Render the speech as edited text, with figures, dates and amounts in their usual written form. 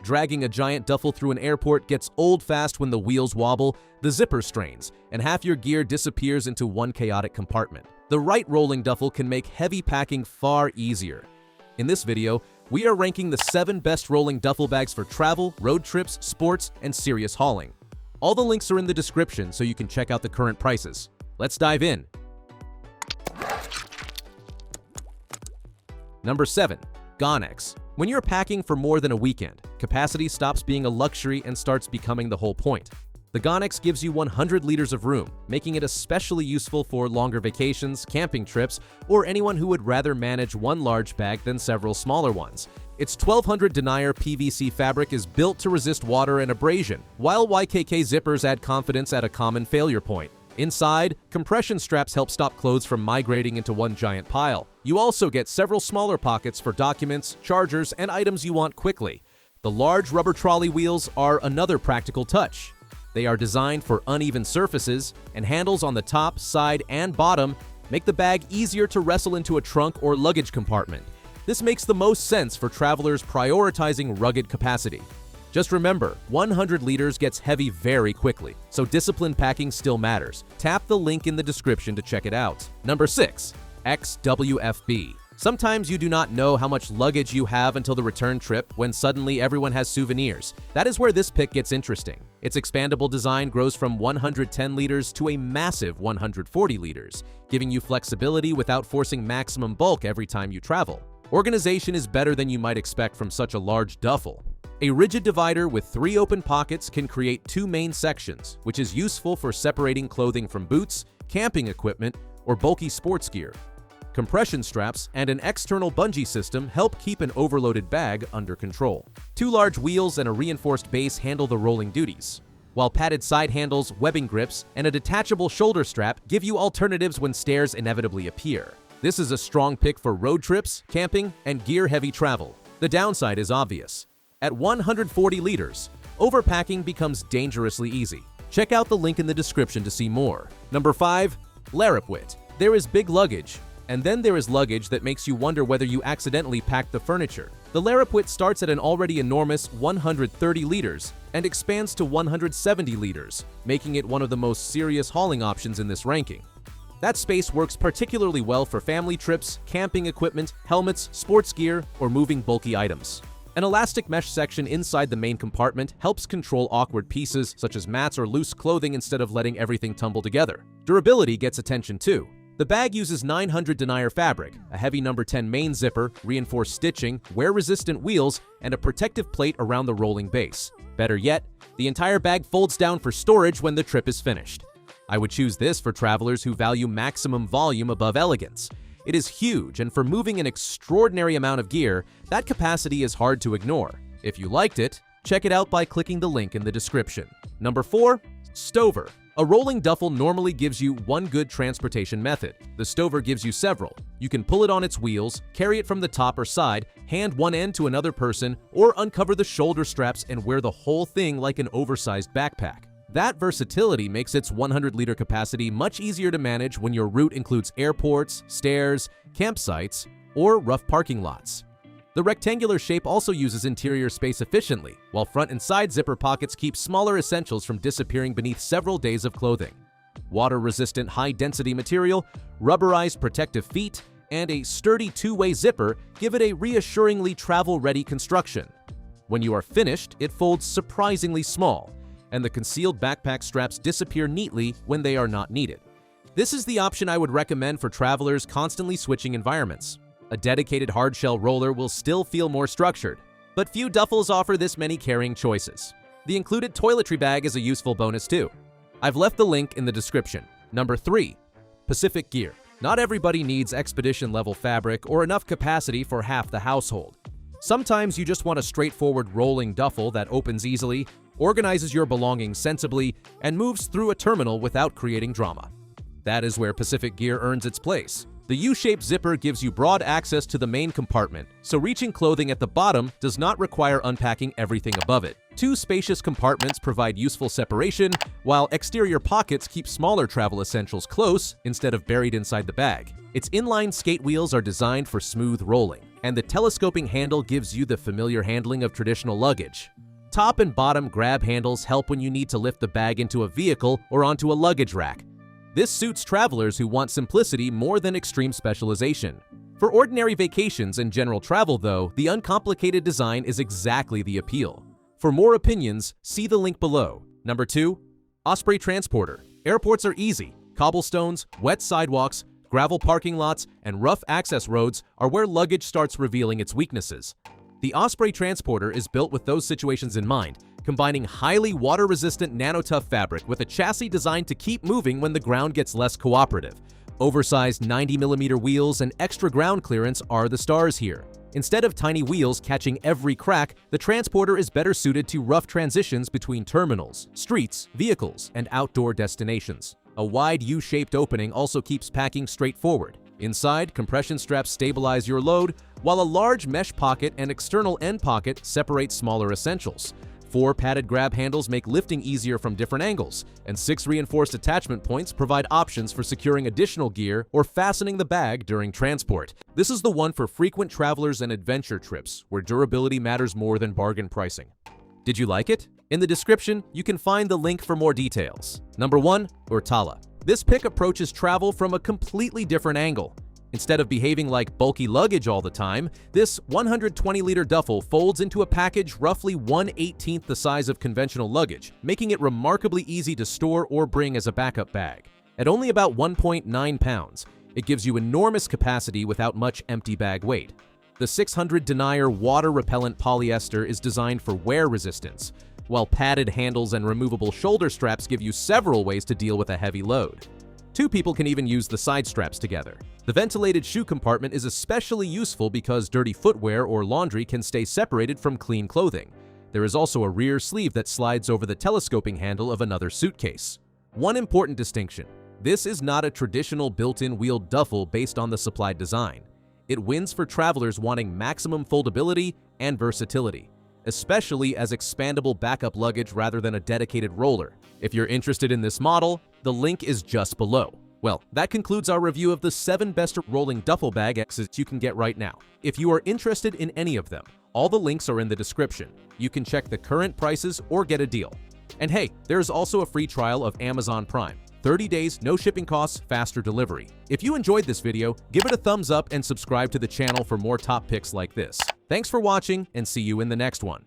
Dragging a giant duffel through an airport gets old fast when the wheels wobble, the zipper strains, and half your gear disappears into one chaotic compartment. The right rolling duffel can make heavy packing far easier. In this video, we are ranking the 7 best rolling duffel bags for travel, road trips, sports, and serious hauling. All the links are in the description so you can check out the current prices. Let's dive in. Number 7. Gonex. When you're packing for more than a weekend, capacity stops being a luxury and starts becoming the whole point. The Gonex gives you 100 liters of room, making it especially useful for longer vacations, camping trips, or anyone who would rather manage one large bag than several smaller ones. Its 1200 denier PVC fabric is built to resist water and abrasion, while YKK zippers add confidence at a common failure point. Inside, compression straps help stop clothes from migrating into one giant pile. You also get several smaller pockets for documents, chargers, and items you want quickly. The large rubber trolley wheels are another practical touch. They are designed for uneven surfaces, and handles on the top, side, and bottom make the bag easier to wrestle into a trunk or luggage compartment. This makes the most sense for travelers prioritizing rugged capacity. Just remember, 100 liters gets heavy very quickly, so disciplined packing still matters. Tap the link in the description to check it out. Number 6. XWFB. Sometimes you do not know how much luggage you have until the return trip when suddenly everyone has souvenirs. That is where this pick gets interesting. Its expandable design grows from 110 liters to a massive 140 liters, giving you flexibility without forcing maximum bulk every time you travel. Organization is better than you might expect from such a large duffel. A rigid divider with 3 open pockets can create 2 main sections, which is useful for separating clothing from boots, camping equipment, or bulky sports gear. Compression straps and an external bungee system help keep an overloaded bag under control. 2 large wheels and a reinforced base handle the rolling duties, while padded side handles, webbing grips, and a detachable shoulder strap give you alternatives when stairs inevitably appear. This is a strong pick for road trips, camping, and gear-heavy travel. The downside is obvious. At 140 liters, overpacking becomes dangerously easy. Check out the link in the description to see more. Number 5. Laripwit. There is big luggage, and then there is luggage that makes you wonder whether you accidentally packed the furniture. The Laripwit starts at an already enormous 130 liters and expands to 170 liters, making it one of the most serious hauling options in this ranking. That space works particularly well for family trips, camping equipment, helmets, sports gear, or moving bulky items. An elastic mesh section inside the main compartment helps control awkward pieces such as mats or loose clothing instead of letting everything tumble together. Durability gets attention too. The bag uses 900 denier fabric, a heavy number 10 main zipper, reinforced stitching, wear-resistant wheels, and a protective plate around the rolling base. Better yet, the entire bag folds down for storage when the trip is finished. I would choose this for travelers who value maximum volume above elegance. It is huge, and for moving an extraordinary amount of gear, that capacity is hard to ignore. If you liked it, check it out by clicking the link in the description. Number 4. Stover. A rolling duffel normally gives you one good transportation method. The Stover gives you several. You can pull it on its wheels, carry it from the top or side, hand one end to another person, or uncover the shoulder straps and wear the whole thing like an oversized backpack. That versatility makes its 100-liter capacity much easier to manage when your route includes airports, stairs, campsites, or rough parking lots. The rectangular shape also uses interior space efficiently, while front and side zipper pockets keep smaller essentials from disappearing beneath several days of clothing. Water-resistant high-density material, rubberized protective feet, and a sturdy 2-way zipper give it a reassuringly travel-ready construction. When you are finished, it folds surprisingly small, and the concealed backpack straps disappear neatly when they are not needed. This is the option I would recommend for travelers constantly switching environments. A dedicated hardshell roller will still feel more structured, but few duffels offer this many carrying choices. The included toiletry bag is a useful bonus too. I've left the link in the description. Number 3. Pacific Gear. Not everybody needs expedition-level fabric or enough capacity for half the household. Sometimes you just want a straightforward rolling duffel that opens easily, organizes your belongings sensibly, and moves through a terminal without creating drama. That is where Pacific Gear earns its place. The U-shaped zipper gives you broad access to the main compartment, so reaching clothing at the bottom does not require unpacking everything above it. Two spacious compartments provide useful separation, while exterior pockets keep smaller travel essentials close instead of buried inside the bag. Its inline skate wheels are designed for smooth rolling, and the telescoping handle gives you the familiar handling of traditional luggage. Top and bottom grab handles help when you need to lift the bag into a vehicle or onto a luggage rack. This suits travelers who want simplicity more than extreme specialization. For ordinary vacations and general travel, though, the uncomplicated design is exactly the appeal. For more opinions, see the link below. Number 2. Osprey Transporter. Airports are easy. Cobblestones, wet sidewalks, gravel parking lots, and rough access roads are where luggage starts revealing its weaknesses. The Osprey Transporter is built with those situations in mind, combining highly water-resistant nanotough fabric with a chassis designed to keep moving when the ground gets less cooperative. Oversized 90mm wheels and extra ground clearance are the stars here. Instead of tiny wheels catching every crack, the Transporter is better suited to rough transitions between terminals, streets, vehicles, and outdoor destinations. A wide U-shaped opening also keeps packing straightforward. Inside, compression straps stabilize your load, while a large mesh pocket and external end pocket separate smaller essentials. 4 padded grab handles make lifting easier from different angles, and 6 reinforced attachment points provide options for securing additional gear or fastening the bag during transport. This is the one for frequent travelers and adventure trips, where durability matters more than bargain pricing. Did you like it? In the description, you can find the link for more details. Number 1. Urtala. This pick approaches travel from a completely different angle. Instead of behaving like bulky luggage all the time, this 120-liter duffel folds into a package roughly 1/18 the size of conventional luggage, making it remarkably easy to store or bring as a backup bag. At only about 1.9 pounds, it gives you enormous capacity without much empty bag weight. The 600 denier water-repellent polyester is designed for wear resistance, while padded handles and removable shoulder straps give you several ways to deal with a heavy load. 2 people can even use the side straps together. The ventilated shoe compartment is especially useful because dirty footwear or laundry can stay separated from clean clothing. There is also a rear sleeve that slides over the telescoping handle of another suitcase. One important distinction: this is not a traditional built-in wheeled duffel based on the supplied design. It wins for travelers wanting maximum foldability and versatility, especially as expandable backup luggage rather than a dedicated roller. If you're interested in this model, the link is just below. Well, that concludes our review of the 7 best rolling duffel bag X's you can get right now. If you are interested in any of them, all the links are in the description. You can check the current prices or get a deal. And hey, there's also a free trial of Amazon Prime. 30 days, no shipping costs, faster delivery. If you enjoyed this video, give it a thumbs up and subscribe to the channel for more top picks like this. Thanks for watching, and see you in the next one.